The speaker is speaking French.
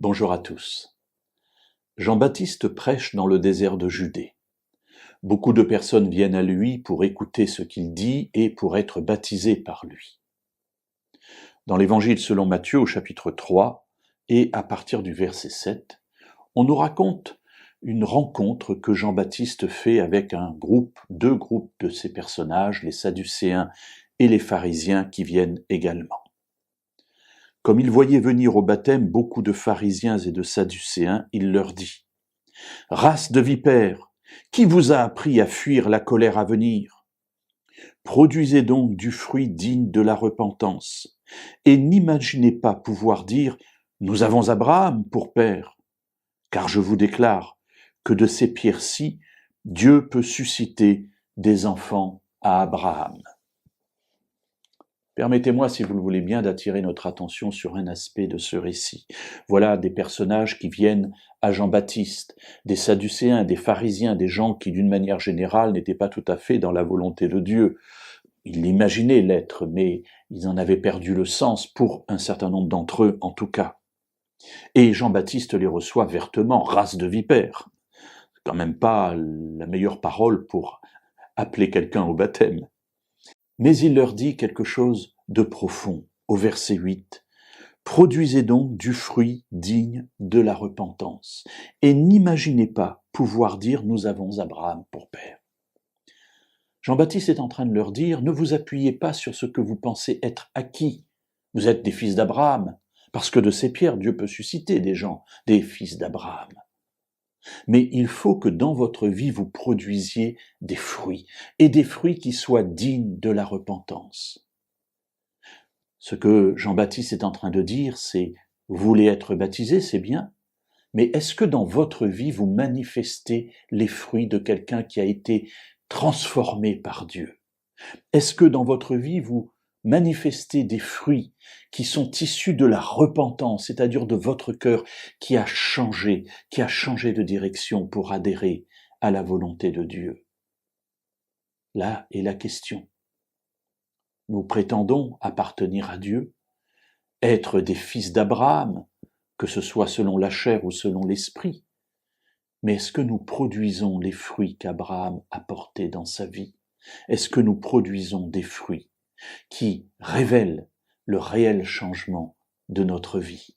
Bonjour à tous. Jean-Baptiste prêche dans le désert de Judée. Beaucoup de personnes viennent à lui pour écouter ce qu'il dit et pour être baptisées par lui. Dans l'Évangile selon Matthieu au chapitre 3 et à partir du verset 7, on nous raconte une rencontre que Jean-Baptiste fait avec deux groupes de ces personnages, les Sadducéens et les pharisiens qui viennent également. Comme il voyait venir au baptême beaucoup de pharisiens et de sadducéens, il leur dit : « Race de vipères, qui vous a appris à fuir la colère à venir ? Produisez donc du fruit digne de la repentance, et n'imaginez pas pouvoir dire : Nous avons Abraham pour père. Car je vous déclare que de ces pierres-ci, Dieu peut susciter des enfants à Abraham. » Permettez-moi, si vous le voulez bien, d'attirer notre attention sur un aspect de ce récit. Voilà des personnages qui viennent à Jean-Baptiste, des Sadducéens, des pharisiens, des gens qui, d'une manière générale, n'étaient pas tout à fait dans la volonté de Dieu. Ils l'imaginaient l'être, mais ils en avaient perdu le sens, pour un certain nombre d'entre eux en tout cas. Et Jean-Baptiste les reçoit vertement, race de vipères. C'est quand même pas la meilleure parole pour appeler quelqu'un au baptême. Mais il leur dit quelque chose de profond, au verset 8. « Produisez donc du fruit digne de la repentance, et n'imaginez pas pouvoir dire : Nous avons Abraham pour père. » Jean-Baptiste est en train de leur dire : ne vous appuyez pas sur ce que vous pensez être acquis. Vous êtes des fils d'Abraham, parce que de ces pierres, Dieu peut susciter des gens, des fils d'Abraham. Mais il faut que dans votre vie, vous produisiez des fruits, et des fruits qui soient dignes de la repentance. Ce que Jean-Baptiste est en train de dire, c'est : vous voulez être baptisé, c'est bien, mais est-ce que dans votre vie, vous manifestez les fruits de quelqu'un qui a été transformé par Dieu ? Est-ce que dans votre vie, vous manifestez des fruits qui sont issus de la repentance, c'est-à-dire de votre cœur qui a changé de direction pour adhérer à la volonté de Dieu ? Là est la question. Nous prétendons appartenir à Dieu, être des fils d'Abraham, que ce soit selon la chair ou selon l'esprit. Mais est-ce que nous produisons les fruits qu'Abraham a portés dans sa vie ? Est-ce que nous produisons des fruits qui révèlent le réel changement de notre vie ?